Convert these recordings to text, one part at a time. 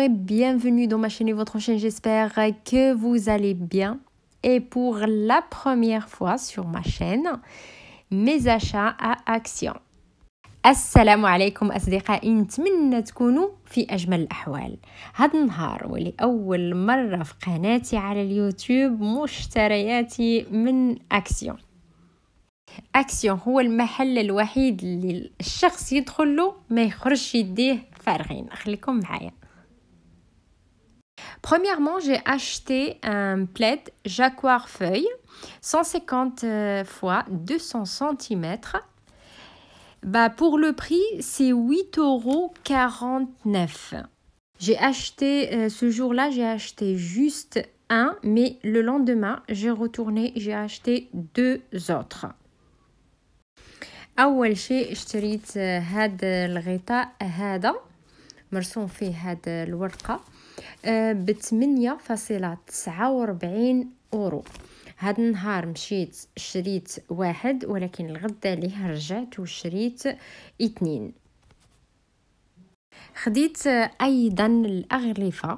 et bienvenue dans ma chaîne et votre chaîne. J'espère que vous allez bien. Et pour la première fois sur ma chaîne, mes achats à Action. السلام عليكم أصدقائي، نتمنى تكونوا في أجمل الأحوال. هذا النهار ولأول مرة في قناتي على اليوتيوب مشترياتي من أكسيون. أكسيون هو المحل الوحيد اللي الشخص يدخل له ما يخرجش يديه فارغين. خليكم معايا. Premièrement, j'ai acheté un plaid Jacquard feuille 150 x 200 cm. Pour le prix, c'est 8,49 €. J'ai acheté, ce jour-là, j'ai acheté juste un, mais le lendemain, j'ai retourné, j'ai acheté 2 autres. أول شيء اشتريت هذا الغطاء هذا مرسوم فيه هذا الورقة ب8.49 €. هذا النهار مشيت شريت واحد، ولكن الغدا ليه رجعت وشريت 2. خديت ايضا الاغلفه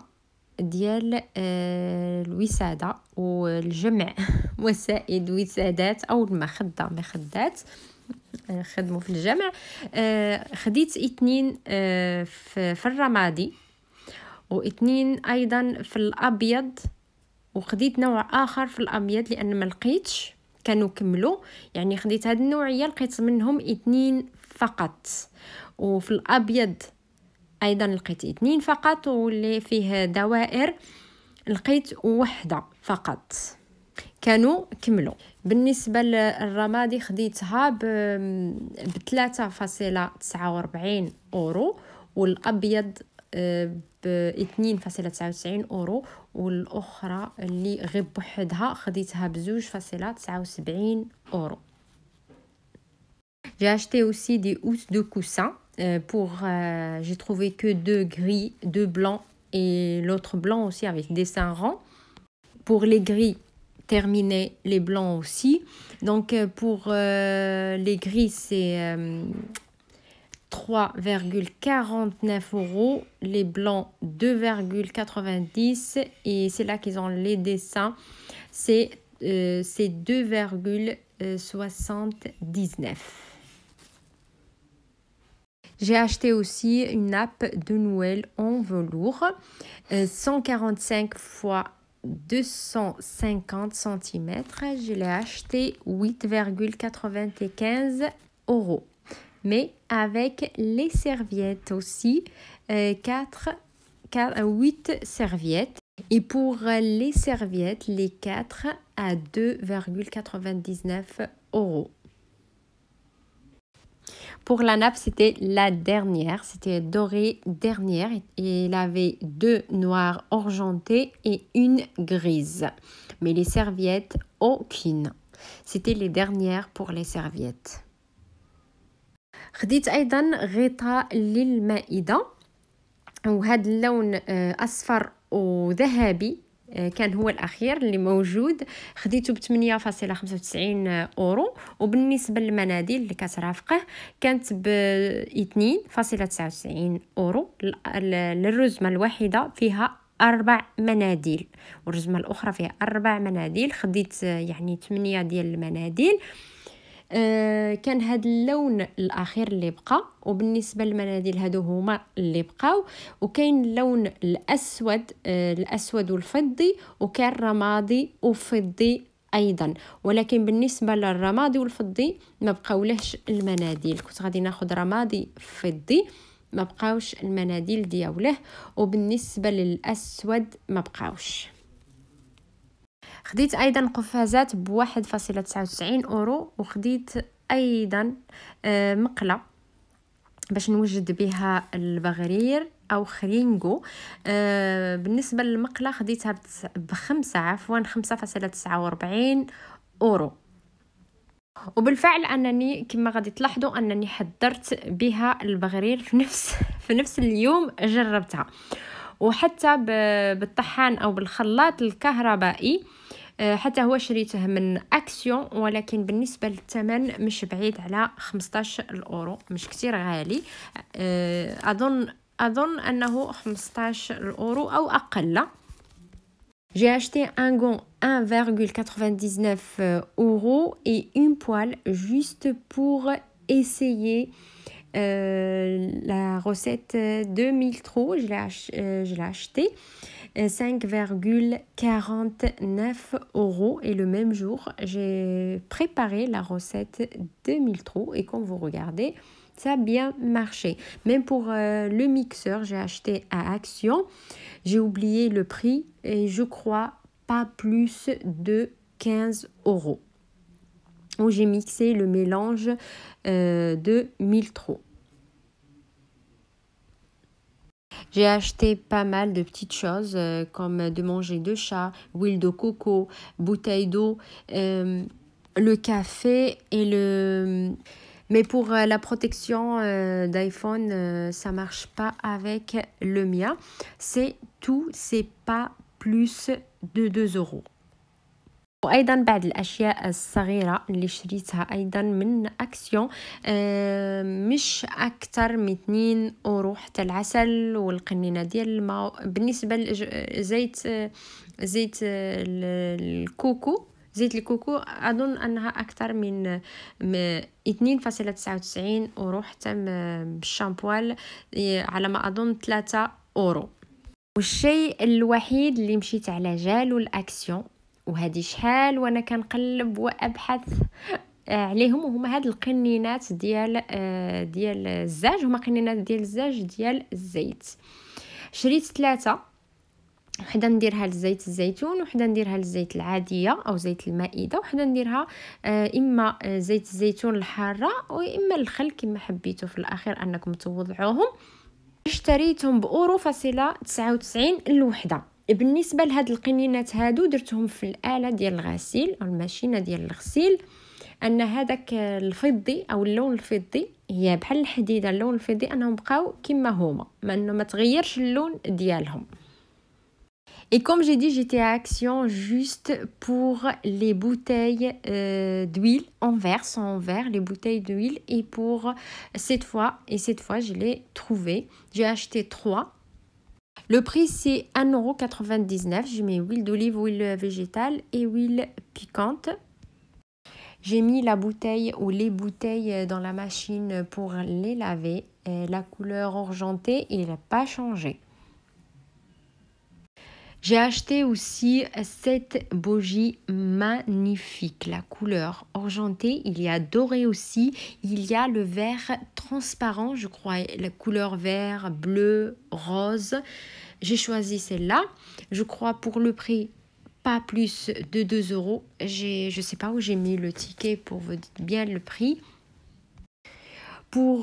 ديال الوساده والجمع وسائد وسادات او مخدات خدموا في الجمع. خديت 2 في الرمادي و2 ايضا في الابيض، وخديت نوع اخر في الابيض لان ما لقيتش، كانوا كملوا، يعني خديت هذه النوعيه لقيت منهم 2 فقط، وفي الابيض ايضا لقيت 2 فقط، واللي فيه دوائر لقيت واحده فقط، كانوا كملوا. بالنسبه للرمادي خديتها ب 3.49 €، والابيض ب 2.99 €، والاخرى اللي غير بوحدها خديتها ب 2.79 €. J'ai acheté aussi des housses de coussin j'ai trouvé que 2 gris, 2 blancs et l'autre blanc aussi avec dessin rond. Pour les gris, terminer les blancs aussi. Donc pour les gris, c'est 3,49 €, les blancs 2,90 € et c'est là qu'ils ont les dessins, c'est 2,79 €. J'ai acheté aussi une nappe de Noël en velours 145 x 250 cm. Je l'ai acheté 8,95 €. Mais avec les serviettes aussi, 8 serviettes. Et pour les serviettes, les 4 à 2,99 €. Pour la nappe, c'était la dernière, c'était dorée dernière. Et il avait 2 noires argentées et une grise. Mais les serviettes, aucune. C'était les dernières pour les serviettes. خديت ايضا غطاء للمائده، وهذا اللون اصفر وذهبي كان هو الاخير اللي موجود، خديته ب 8.95 €. وبالنسبه للمناديل اللي كترافقه كانت ب 2.99 €. الرزمه الواحده فيها 4 مناديل، والرزمه الاخرى فيها 4 مناديل. خديت يعني 8 ديال المناديل. كان هذا اللون الاخير اللي بقى، وبالنسبه للمناديل هادو هما اللي بقاو. وكاين اللون الاسود والفضي، وكان رمادي وفضي ايضا، ولكن بالنسبه للرمادي والفضي ما بقاولهش المناديل. كنت غادي ناخذ رمادي فضي، ما بقاوش المناديل دياوله، وبالنسبه للاسود ما بقاوش. خديت ايضا قفازات ب 1.99 €، وخديت ايضا مقله باش نوجد بها البغرير او خرينغو. بالنسبه للمقله خديتها ب5.49 €. وبالفعل انني كما غادي تلاحظوا انني حضرت بها البغرير في نفس اليوم جربتها، وحتى بالطحان او بالخلاط الكهربائي حتى هو شريته من أكسيون، ولكن بالنسبة للثمن مش بعيد على 15 €، مش كتير غالي. أظن أظن أنه 15 أورو أو أقل. J'ai acheté un gant 1,99 euros et une poêle juste pour essayer la recette de Miltro. Je l'ai acheté 5,49 euros et le même jour, j'ai préparé la recette de Miltro et comme vous regardez, ça a bien marché. Même pour le mixeur, j'ai acheté à Action. J'ai oublié le prix et je crois pas plus de 15 euros. Où j'ai mixé le mélange de Miltro. J'ai acheté pas mal de petites choses comme de manger de chat, huile de coco, bouteille d'eau, le café et le... Mais pour la protection d'iPhone, ça marche pas avec le mien. C'est tout, c'est pas plus de 2 euros. وأيضا بعض الأشياء الصغيرة اللي شريتها أيضا من أكسيون مش أكتر من 2 أورو. حتى العسل والقنينة ديال الماء. بالنسبة زيت الكوكو أظن أنها أكثر من 2.99 أورو. حتى بالشامبوال على ما أظن 3 أورو. والشيء الوحيد اللي مشيت على جالو الأكسيون وهذه شحال وانا كنقلب وابحث عليهم وهما هاد القنينات ديال الزاج. هما قنينات ديال الزاج ديال الزيت. شريت 3 وحده نديرها لزيت الزيتون وحده نديرها للزيت العاديه او زيت المائده وحده نديرها اما زيت الزيتون الحاره واما الخل كما حبيتوا في الاخير انكم توضعوهم. اشتريتهم بأورو فاصلة 99 الوحده. بالنسبه لهاد القنينات هادو درتهم في الاله ديال الغسيل او الماشينه ديال الغسيل. ان هذاك الفضي او اللون الفضي هي بحال الحديده اللون الفضي انهم بقاو كما هما ما تغيرش اللون ديالهم. Et comme j'ai dit, j'étais à Action juste pour les bouteilles d'huile en verre, sont en verre, les bouteilles d'huile. Et pour cette fois, je l'ai trouvé. J'ai acheté 3. Le prix, c'est 1,99 €. J'ai mis huile d'olive, huile végétale et huile piquante. J'ai mis la bouteille ou les bouteilles dans la machine pour les laver. La couleur argentée, il n'a pas changé. J'ai acheté aussi cette bougie magnifique, la couleur argentée, il y a doré aussi, il y a le vert transparent, je crois, la couleur vert, bleu, rose. J'ai choisi celle-là, je crois pour le prix pas plus de 2 €. Je sais pas où j'ai mis le ticket pour vous dire bien le prix. Pour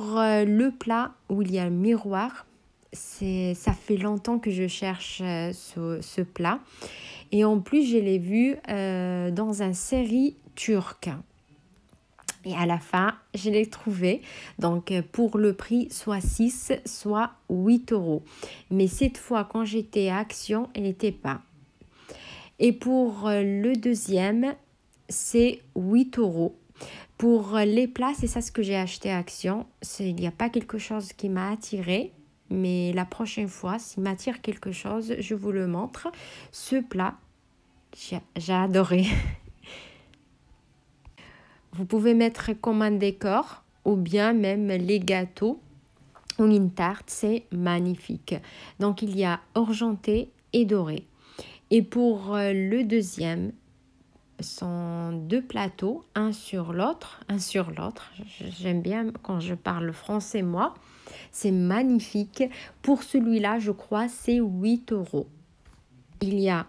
le plat où il y a un miroir, ça fait longtemps que je cherche ce plat et en plus je l'ai vu dans une série turque et à la fin je l'ai trouvé. Donc pour le prix soit 6 soit 8 €, mais cette fois quand j'étais à Action elle n'était pas. Et pour le deuxième c'est 8 €. Pour les plats c'est ça ce que j'ai acheté à Action. Il n'y a pas quelque chose qui m'a attiré. Mais la prochaine fois, s'il m'attire quelque chose, je vous le montre. Ce plat, j'ai adoré. Vous pouvez mettre comme un décor ou bien même les gâteaux ou une tarte, c'est magnifique. Donc il y a argenté et doré. Et pour le deuxième, sont 2 plateaux, un sur l'autre. J'aime bien quand je parle français moi. C'est magnifique. Pour celui-là, je crois, c'est 8 €. Il y a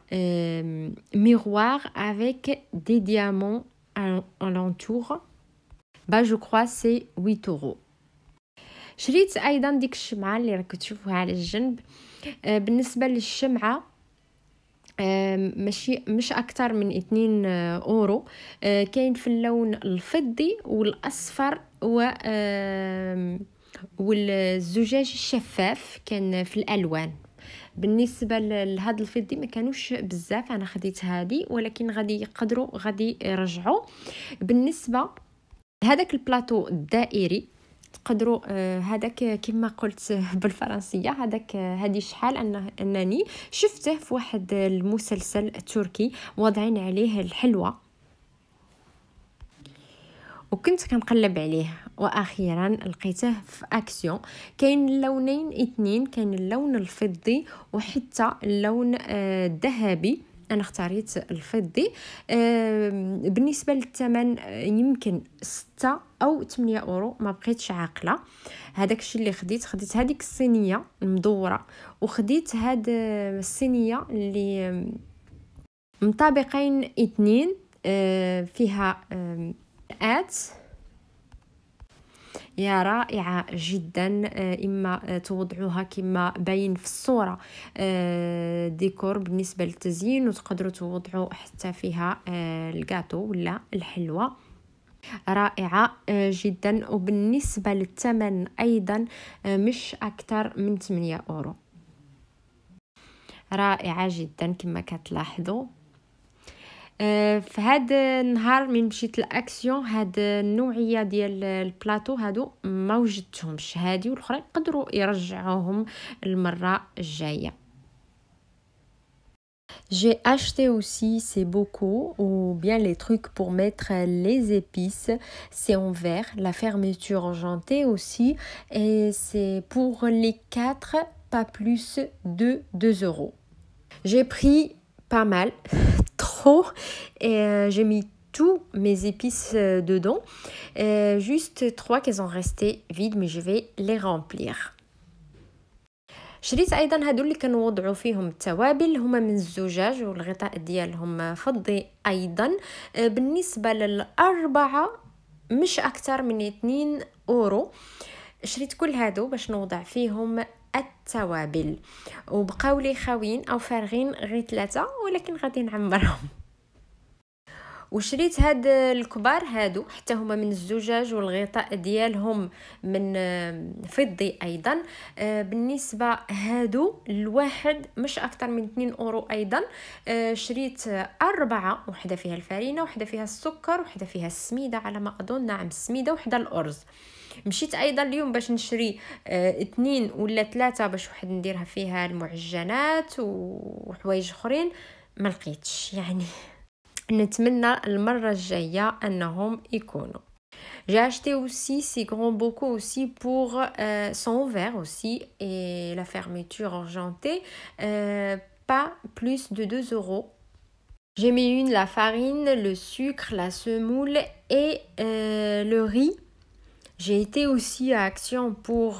miroir avec des diamants à l'entour. Je crois c'est 8 €. شريت أيضا ديك الشمعة اللي راك تشوفوها على الجنب. بالنسبة للشمعة مش أكتر من 2 €. كاين في اللون الفضي والأصفر والزجاج الشفاف كان في الالوان. بالنسبه لهذا الفضي ما كانوش بزاف، انا خديت هذه ولكن غادي يرجعوا. بالنسبه لهذاك البلاطو الدائري تقدروا هذاك كما قلت بالفرنسيه هذاك هذه شحال انني شفته في واحد المسلسل تركي واضعين عليه الحلوى، وكنت كنقلب عليه واخيرا لقيته في اكسيون. كاين لونين اثنين، كاين اللون الفضي وحتى اللون الذهبي. انا اختاريت الفضي. بالنسبه للثمن يمكن 6 أو 8 اورو، ما بقيتش عاقله. هذاك الشيء اللي خديت هذيك الصينيه المدوره، وخديت هاد الصينيه اللي مطابقين اثنين فيها آت يا رائعة جدا. إما توضعوها كما باين في الصورة ديكور بالنسبة للتزيين، وتقدروا توضعوا حتى فيها الجاتو ولا الحلوى. رائعة جدا. وبالنسبة للثمن أيضا مش أكثر من 8 أورو. رائعة جدا كما كتلاحظوا. في هذا النهار من مشيت لاكسيون هاد النوعيه ديال البلاطو هادو ما وجدتهمش، هادي والاخرى يقدروا يرجعوهم المره الجايه. J'ai acheté aussi ces bocaux ou bien les trucs pour mettre les épices. C'est en verre, la fermeture argentée aussi. Et c'est pour les 4, pas plus de 2 euros. J'ai pris pas mal, trop, et j'ai mis tous mes épices dedans. Juste 3 qui sont restés vides, mais je vais les remplir. شريت ايضا هادو اللي كنوضعوا فيهم التوابل، هما من الزجاج والغطاء ديالهم فضي ايضا. بالنسبه للاربعه مش اكثر من 2 اورو. شريت كل هادو باش نوضع فيهم التوابل، وبقاو لي خاويين او فارغين غير 3، ولكن غادي نعمرهم. وشريت هاد الكبار هادو حتى هما من الزجاج والغطاء ديالهم من فضي ايضا. بالنسبه هادو الواحد مش اكثر من 2 اورو ايضا. شريت 4، وحده فيها الفرينه، وحده فيها السكر، وحده فيها السميده على ما اظن، نعم السميده، وحده الارز. مشيت ايضا اليوم باش نشري 2 ولا 3 باش واحد نديرها فيها المعجنات وحوايج اخرين، ما لقيتش. يعني نتمنى المره الجايه انهم يكونوا. J'ai acheté aussi ces grands bocaux aussi pour son verre aussi et la fermeture argentée, pas plus de 2 euros. J'ai mis la farine, le sucre, la semoule et le riz. J'ai été aussi à Action pour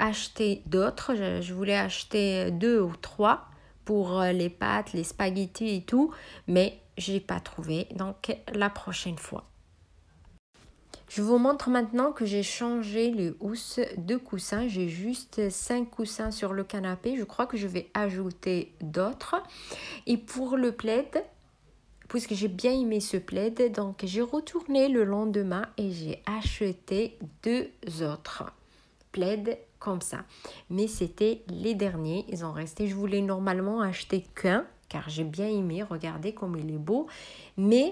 acheter d'autres. Je voulais acheter 2 ou 3 pour les pâtes, les spaghettis et tout, mais j'ai pas trouvé, donc la prochaine fois. Je vous montre maintenant que j'ai changé les housses de coussins. J'ai juste 5 coussins sur le canapé. Je crois que je vais ajouter d'autres. Et pour le plaid, puisque j'ai bien aimé ce plaid, donc j'ai retourné le lendemain et j'ai acheté 2 autres plaids comme ça. Mais c'était les derniers, ils ont resté. Je voulais normalement acheter qu'un, car j'ai bien aimé, regardez comme il est beau. Mais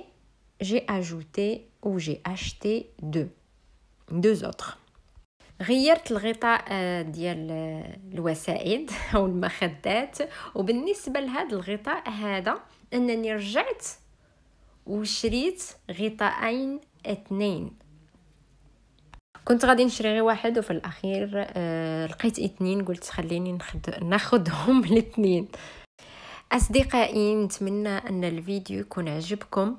j'ai ajouté ou j'ai acheté 2 autres. غيرت الغطاء ديال الوسائد او المخدات. وبالنسبه لهذا الغطاء هذا انني رجعت وشريت غطاءين 2. كنت غادي نشري غير واحد، وفي الاخير لقيت 2، قلت خليني ناخذهم الاثنين. اصدقائي نتمنى ان الفيديو يكون عجبكم،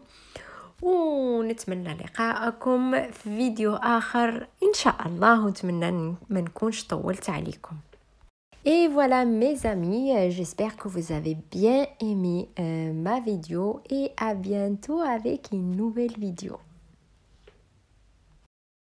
ونتمنى لقاءكم في فيديو آخر إن شاء الله، ونتمنى ما نكونش طولت عليكم. Et voilà mes amis, j'espère que vous avez bien aimé ma vidéo et à bientôt avec une nouvelle vidéo.